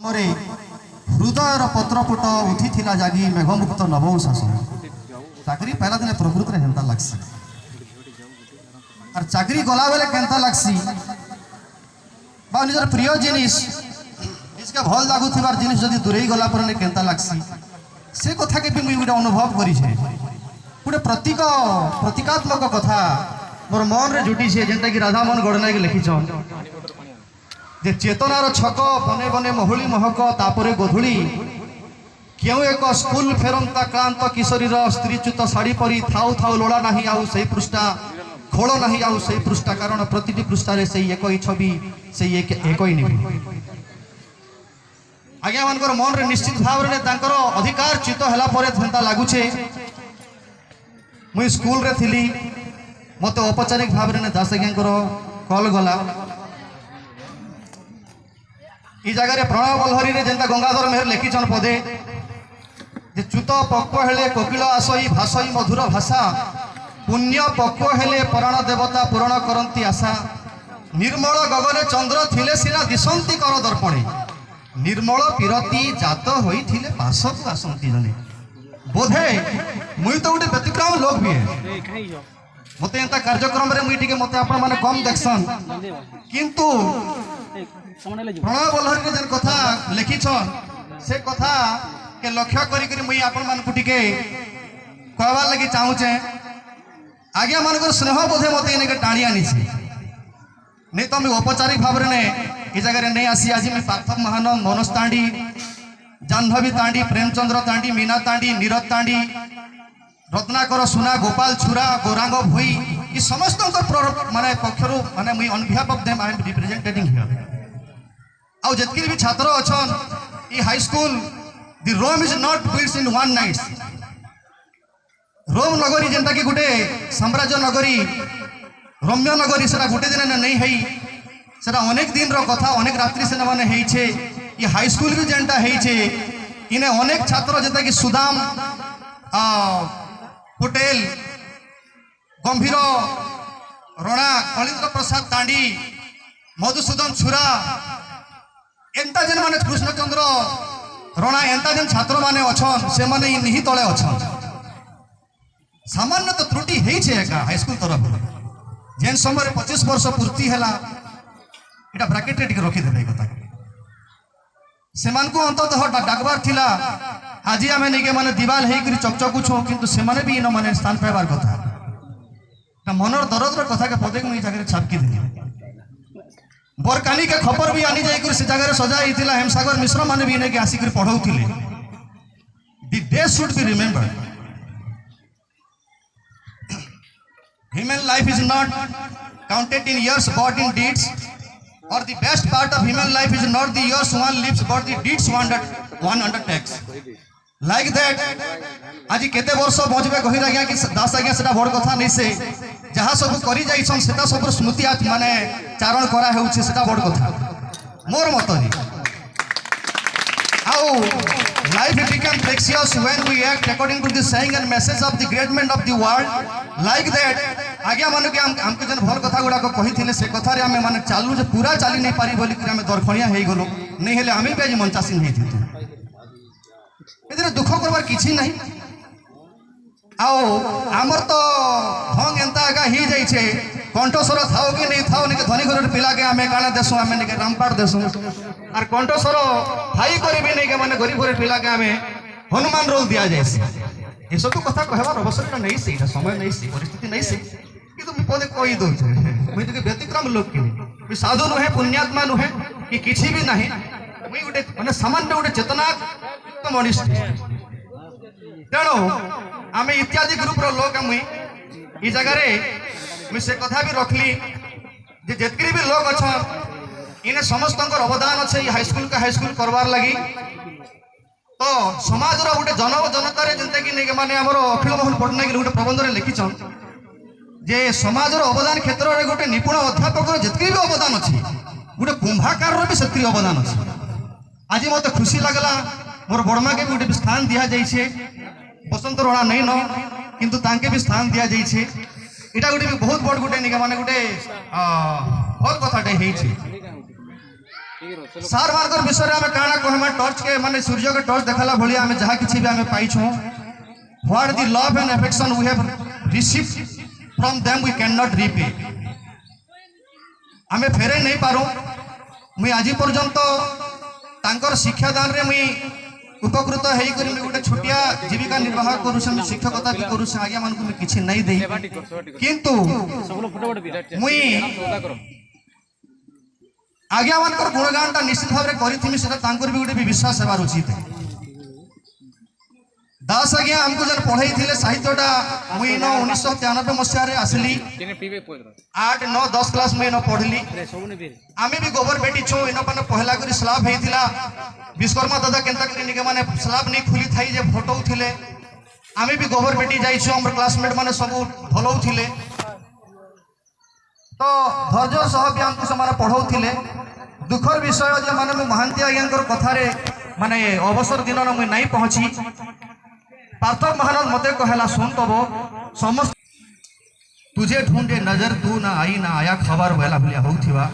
मरे हृदयर पत्रपुट उठीथिला जागी मेघमुक्त नवौ शासन चाकरी पहला दिन प्रकृति में हेन्ता लगसी और चाकरी गला बेले केन्ता लगसी बा निजर प्रिय जिनिस इसके भल लागुथिबार जिनिस जदि दूरे गला पर केन्ता लगसी से कथा के भी मुई गोटे अनुभव करी छे गोटे प्रतीकात्मक कथा मोर मन रे जुटी छे जेंता कि राधामोहन गड़नायक लिखिछन जे चेतनार छक बने बने महुली महक तापरे गोधुली क्यों एक स्कूल फेरंता क्लांत किशोरीर स्त्रीच्युत शाढ़ी परी थाउ थाउ लोड़ा नहीं आउ से पृष्ठा खोल नहीं आउ से पृष्ठा कारण प्रति पृष्ठार से एक ही छवि से एक ही निभि आज्ञा मानकर मन रे निश्चित भाव रे तांकर अधिकार चित हला परे जेंता लागुछे मुई स्कूल रे थिली मते औपचारिक भाव रे दास आज्ञांकर कॉल गला ई जगह प्रणव बल्लरी रे जेंता गंगाधर मेहर लिखिछन पदे जे च्युत पक्व हेले कोकिल आसई भाषई मधुर भाषा पुण्य पक्व हेले पराण देवता पूरण करंती आशा निर्मल गगने चंद्र थिले सिना दिशंती कर दर्पणे निर्मल पीरती जात होई थिले पासकु आसंती जने बोधे मुई तो गोटे व्यतिक्रम लोक भी है मते एंता कार्यक्रम रे मुई टिके मते आपण माने कम देखसन किंतु प्रणव बल्लरी के जन कथा लिखिछन से कथा के लक्ष्य करी मुई आपण मानकु टिके कहबार लगी चाहूचे आज्ञा मानकर स्नेह बोधे मते इने के टाणी आनी छी नहीं तो मैं औपचारिक भाव ने ई जगह रे नहीं आसी आज मैं पार्थव महानंद मनोज तांडी जाह्नवी तांडी प्रेमचंद्र तांडी मीना तांडी नीरज तांडी रत्नाकर सुना गोपाल छुरा गौरांग भोई ये समस्त माने पक्षर माने मुई on behalf of them I am representing here आउ जतकी भी छात्र अछन ई high school the Rome is not built in one night Rome नगरी जेंटा कि गुटे साम्राज्य नगरी रम्य नगरी सेटा गुटे दिन नहीं है सेटा अनेक दिन रो कथा अनेक रात्रि से माने है छे ये हाई स्कूल भी जेंटा है छे इने अनेक छात्र जेंटा कि सुदाम पटेल गंभीर रणा कलिंद्र प्रसाद तांडी मधुसूदन छुरा एंता जेन माने कृष्णचंद्र रणा एंता जेन छात्र माने अछन से माने निहि तले अछन सामान्य तो त्रुटि है छे एका हाई स्कूल तरफ जेन समय 25 वर्ष पूर्ति हैला एटा ब्रैकेट रे टिके रखि देबे कथा से मान को अंततः डाकबार थिला आज आम नहीं माने दिवाल होकर चकचकु छो किंतु से माने भी इन माने स्थान पाइबार कथा मनर दरद कथा के पदे को जगह छापकी देली बरकानी के खबर भी आनी जाकर से जगह सजाई हेमसागर मिश्र माने भी इन्हें आसिक पढ़ाऊले the day should be remembered human life is not counted in years but in deeds और the best part of human life is not the years one lives but the deeds one undertakes like that आज केते वर्ष बजबे कहि आज्ञा कि दास आज्ञा सेटा बड़ कथा नहीं से जहाँ सब करि जाइछन सेटा सब स्मृति आज माने चारण करा हेउछि सेटा बड़ कथा मोर मत नी how life become precious when we act according to the saying and message of the great man of the world like that आज्ञा माने कि हमके जन भल कथा गुडा को कहि थिले से कथा रे हम माने चालू जे पूरा चाली नहीं पारी बोली कि हम दरखणिया हेइ गलो नहीं हेले हमें भी आज मंचासी नहीं थी ए दुख करवार किसी नहीं आओ आमर तो ढंग एंता आगा ही जाई छे कंठस्वर थाओ कि नहीं थाओ नहीं धनी घर पिला के आमे काना देसु आमे नहीं रामपाट देसु और कंठस्वर थाई करी भी नहीं के माने गरीब घर पिला के आमे हनुमान रोल दिया जाए ये सब कथा कहबार अवसर नहीं से समय नहीं से परिस्थिति नहीं से कि तुम पदे कहि दो मुई तो व्यतिक्रम लोक कि साधु नुहे पुण्यात्मा नुहे कि किछि भी नहीं मुई गोटे माने सामान्य गोटे चेतना तो मनीष तेणु आम इत्यादि ग्रुप लोक मुई ई जगह मुई से कथा भी रखली जे जितकी भी लोग अच्छन इने समस्त अवदान अच्छे हाई स्कूल करवार लगी तो समाज गोटे जनतार जनता कि नहीं माने आमर अखिल मोहन पट्टनायक गोटे प्रबंध में लिखिछन जे समाज अवदान क्षेत्र में गोटे निपुण अध्यापक जितकी भी अवदान अच्छी गोटे कुंभाकार भी से अवदान अच्छे आज मत खुशी लगला मोर बड़मा के भी गोटे स्थान दि जाइए बसंत रणा नहीं न किंतु तांके भी स्थान दि जाइए इटा गोटे भी बहुत बड़ गोटे निका माने गोटे भल कथाटे सार मार्गर विषय आम काଣା कहमा टॉर्च के माने सूर्य के टॉर्च देखला भली आम जहाँ किसी भी आम पाइछू what the love and affection we have received from them we cannot नॉट रीपे आम फेरे नहीं पारू मुई आज पर्यंत तांकर शिक्षादान रे मुई उपकृत हेई करी मुई गोटे छोटिया जीविका निर्वाह करूछ मुई शिक्षकता भी करूछ आज्ञा मानकु मुई किछि नहीं देई किंतु मुई आज्ञा मानकर गुणगानटा निश्चित भाव में करी सेटा तांकर भी गोटे भी विश्वास हेबार उचित दास आज्ञा हमको जन पढ़ाई थिले साहित्यटा मुई न 1993 मसीहा रे आसली 8 9 10 क्लास में न पढ़ली आमे भी गोबर बेटी छो इन पने पहला करी स्लाब हेतिला विश्वकर्मा दादा केनता करी निके माने स्लाब नहीं खुली थाई जे फोटो थिले आमे भी गोबर बेटी जाई छो हमर क्लासमेट माने सब भलो थिले तो धैर्य सह भी हमको समाने पढ़ाउ थिले दुखर विषय जे माने महांती आज्ञांकर कथा रे माने अवसर दिन न मुई नहीं पहुंची पार्थव महाराज मते कहला सुन तब समस्त तुझे ढूंढे नजर तू ना आई ना आया खबर वेला भलिया होउथिबा।